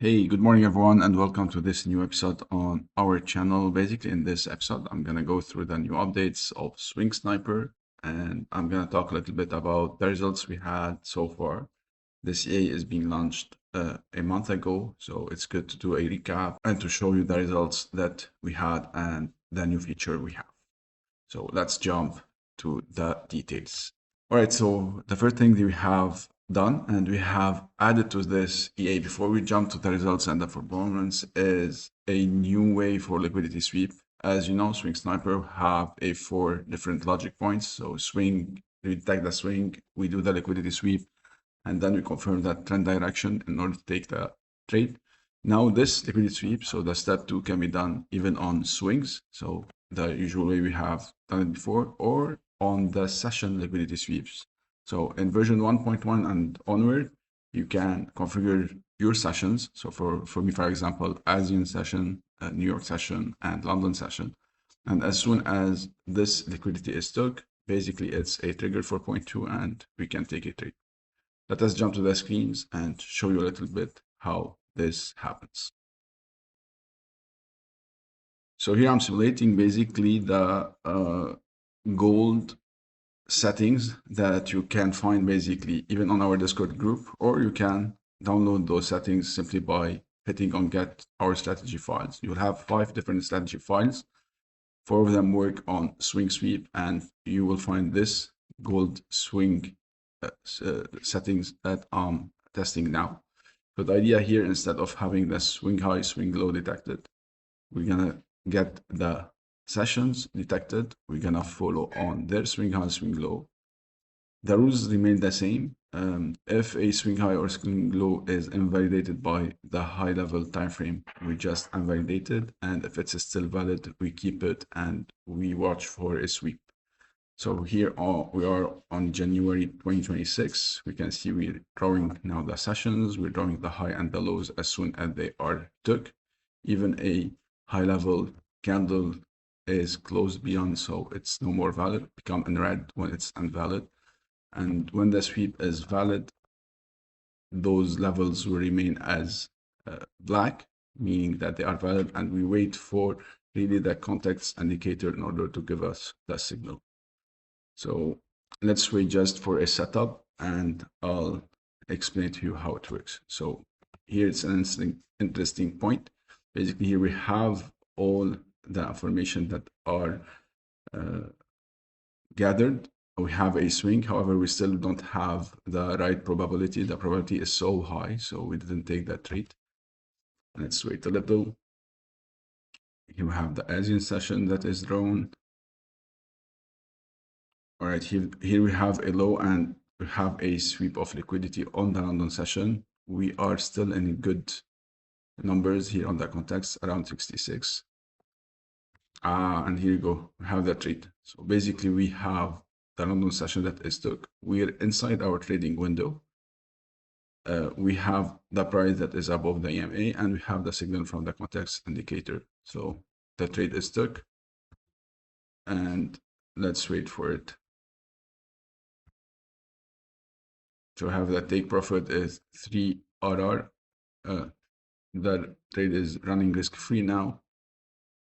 Hey, good morning, everyone, and welcome to this new episode on our channel. Basically, in this episode, I'm going to go through the new updates of Swing Sniper, and I'm going to talk a little bit about the results we had so far. This EA is being launched a month ago, so it's good to do a recap and to show you the results that we had and the new feature we have. So let's jump to the details. All right, so the first thing that we have done and we have added to this EA before we jump to the results and the performance is a new way for liquidity sweep. As you know, Swing Sniper have 4 different logic points. So swing, we detect the swing, we do the liquidity sweep, and then we confirm that trend direction in order to take the trade. Now this liquidity sweep, so the step 2 can be done even on swings. So the usual way we have done it before, or on the session liquidity sweeps. So in version 1.1 and onward, you can configure your sessions. So for me, for example, ASEAN session, New York session, and London session. And as soon as this liquidity is took, basically it's a trigger for point 2 and we can take a trade. Let us jump to the screens and show you a little bit how this happens. So here I'm simulating basically the gold settings that you can find basically even on our Discord group, or you can download those settings simply by hitting on get our strategy files. You'll have 5 different strategy files. 4 of them work on swing sweep, and you will find this gold swing settings that I'm testing now. So the idea here, instead of having the swing high, swing low detected, we're gonna get the sessions detected. We're gonna follow on their swing high, swing low. The rules remain the same. If a swing high or swing low is invalidated by the high level time frame, we just invalidate it, and if it's still valid, we keep it and we watch for a sweep. So here we are on January 2026. We can see we're drawing now the sessions. We're drawing the high and the lows as soon as they are took. Even a high level candle is closed beyond, so it's no more valid, become in red when it's invalid. And when the sweep is valid, those levels will remain as black, meaning that they are valid, and we wait for really the context indicator in order to give us the signal. So let's wait just for a setup and I'll explain to you how it works. So here it's an interesting point. Basically here we have all the information that are gathered. We have a swing, however, we still don't have the right probability. The probability is so high, so we didn't take that trade. Let's wait a little. Here we have the ASEAN session that is drawn. All right, here we have a low and we have a sweep of liquidity on the London session. We are still in good numbers here on the context, around 66. And here you go, we have that trade. So basically we have the London session that is took. We're inside our trading window. We have the price that is above the EMA, and we have the signal from the context indicator. So the trade is took, and let's wait for it. So have the take profit is 3 RR. The trade is running risk free now,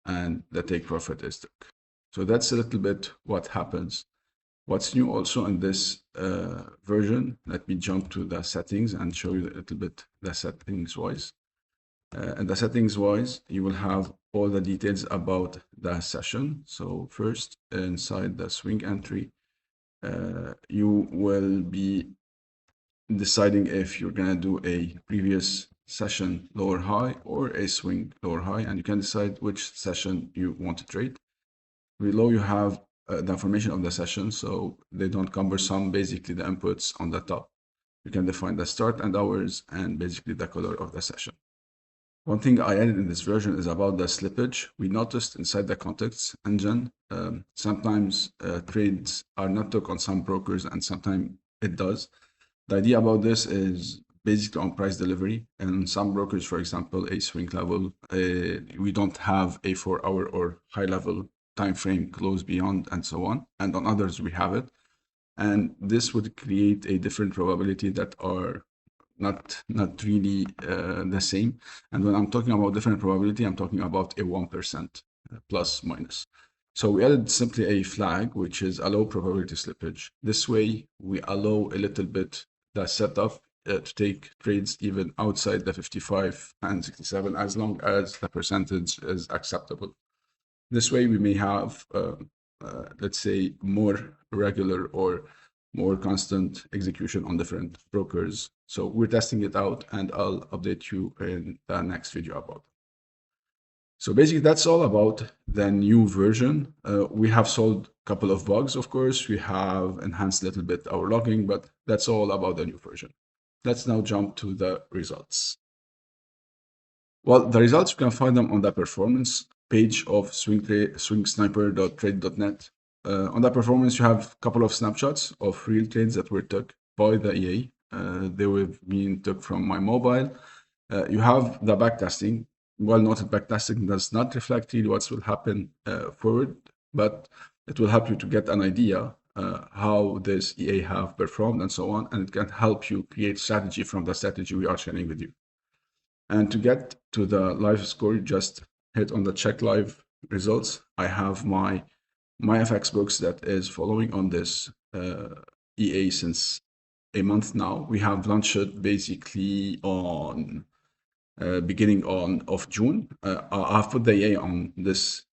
and the take profit is took. So that's a little bit what happens. What's new also in this version, let me jump to the settings and show you a little bit the settings wise. And the settings wise, you will have all the details about the session. So first, inside the swing entry, you will be deciding if you're gonna do a previous session lower high or a swing lower high, and you can decide which session you want to trade. Below you have the information of the session, so they don't cumbersome, basically the inputs on the top. You can define the start and hours and basically the color of the session. One thing I added in this version is about the slippage. We noticed inside the context engine, sometimes trades are not took on some brokers and sometimes it does. The idea about this is basically on price delivery, and some brokers, for example, a swing level, we don't have a 4-hour or high level time frame close beyond and so on, and on others we have it, and this would create a different probability that are not really the same. And when I'm talking about different probability, I'm talking about a 1% plus minus. So we added simply a flag, which is allow probability slippage. This way, we allow a little bit the setup to take trades even outside the 55 and 67, as long as the percentage is acceptable. This way, we may have, let's say, more regular or more constant execution on different brokers. So we're testing it out, and I'll update you in the next video about it. So basically, that's all about the new version. We have solved a couple of bugs, of course. We have enhanced a little bit our logging, but that's all about the new version. Let's now jump to the results. Well, the results, you can find them on the performance page of swingsniper.trade.net. On the performance, you have a couple of snapshots of real trades that were took by the EA. They were being took from my mobile. You have the backtesting. Well noted, backtesting does not reflect really what will happen forward, but it will help you to get an idea how this EA have performed and so on, and it can help you create strategy from the strategy we are sharing with you. And to get to the live score, you just hit on the check live results. I have my FX books that is following on this EA since a month now. We have launched it basically on beginning of June. I've put the EA on this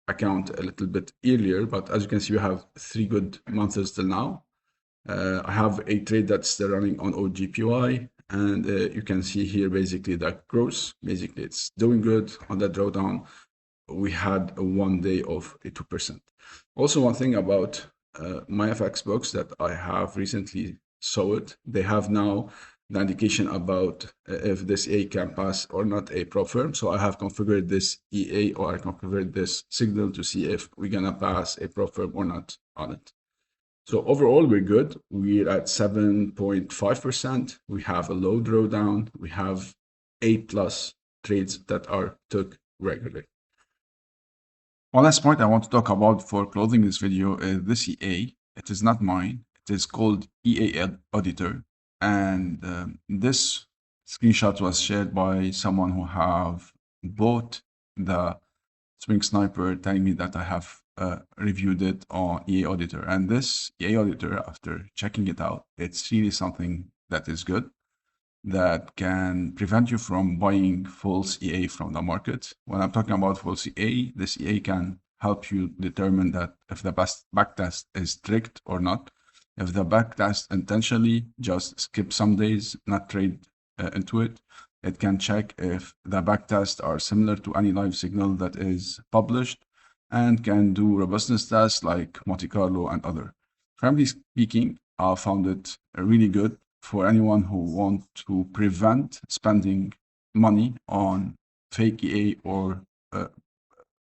account a little bit earlier, but as you can see, we have 3 good months till now. I have a trade that's still running on OGPY, and you can see here basically that growth. Basically, it's doing good. On that drawdown, we had a 1 day of a 2%. Also, one thing about my FX books that I have recently saw it, they have now the indication about if this EA can pass or not a prop firm. So I have configured this EA, or I configured this signal to see if we're gonna pass a prop firm or not on it. So overall, we're good. We're at 7.5%. We have a low drawdown. We have 8+ trades that are took regularly. One last point I want to talk about for closing this video is this EA. It is not mine. It is called EA Auditor. And this screenshot was shared by someone who have bought the Swing Sniper, telling me that I have reviewed it on EA Auditor. And this EA Auditor, after checking it out, it's really something that is good, that can prevent you from buying false EA from the market. When I'm talking about false EA, this EA can help you determine that if the backtest is tricked or not. If the backtest intentionally just skip some days, not trade into it, it can check if the backtests are similar to any live signal that is published, and can do robustness tests like Monte Carlo and other. Frankly speaking, I found it really good for anyone who wants to prevent spending money on fake EA or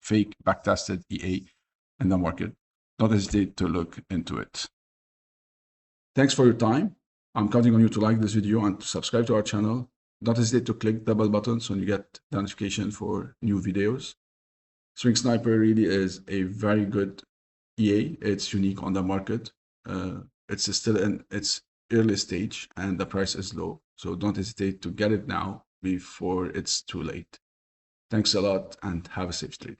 fake backtested EA in the market. Don't hesitate to look into it. Thanks for your time. I'm counting on you to like this video and to subscribe to our channel. Don't hesitate to click the bell button so you get the notification for new videos. Swing Sniper really is a very good EA. It's unique on the market. It's still in its early stage and the price is low. So don't hesitate to get it now before it's too late. Thanks a lot and have a safe trade.